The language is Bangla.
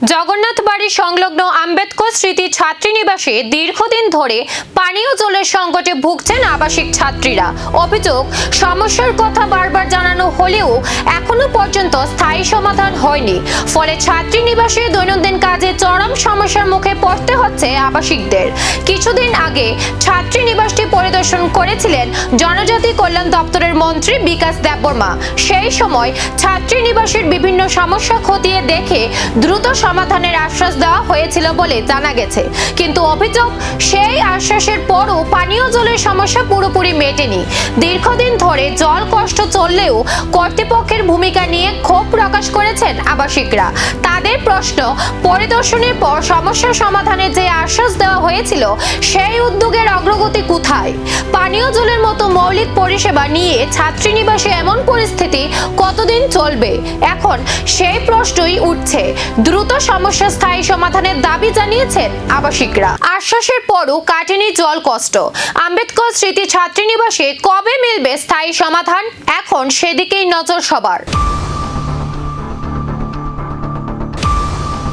জগন্নাথ বাড়ি সংলগ্ন আম্বেদকর স্মৃতি ছাত্রীনিবাসে দীর্ঘদিন ধরে পানীয় জলের সংকটে ভুগছেন আবাসিক ছাত্রীরা। অভিযোগ, সমস্যার কথা বারবার জানানো হলেও এখনো পর্যন্ত স্থায়ী সমাধান হয়নি। ফলে ছাত্রীনিবাসে দৈনন্দিন কাজে চরম সমস্যার মুখে পড়তে হচ্ছে আবাসিকদের। কিছুদিন আগে ছাত্রীনিবাসটি পরিদর্শন করেছিলেন জনজাতি কল্যাণ দপ্তরের মন্ত্রী বিকাশ দেববর্মা। সেই সময় ছাত্রীনিবাসের বিভিন্ন সমস্যা খতিয়ে দেখে দ্রুত সমাধানের আশ্বাস দেওয়া হয়েছিল বলে জানা গেছে। কিন্তু অভিযোগ, সেই আশ্বাসের পরও পানীয় জলের সমস্যা পুরোপুরি মেটেনি। দীর্ঘদিন ধরে জল কষ্ট চললেও কর্তৃপক্ষের ভূমিকা নিয়ে ক্ষোভ প্রকাশ করেছেন আবাসিকরা। তাদের প্রশ্ন, পরিদর্শনের পর সমস্যা সমাধানের যে আশ্বাস দেওয়া হয়েছিল সেই উদ্যোগের অগ্রগতি কোথায়? পানীয় জলের মতো মৌলিক পরিষেবা নিয়ে ছাত্রীনিবাসে এমন পরিস্থিতি কতদিন চলবে? এখন সেই প্রশ্নই উঠছে। দ্রুত সমস্যা স্থায়ী সমাধানের দাবি জানিয়েছেন আবাসিকরা। আশ্বাসের পরও কাটেনি জল কষ্ট। আম্বেদকর স্মৃতি ছাত্রীনিবাসে কবে মিলবে স্থায়ী সমাধান? এখন সেদিকেই নজর সবার।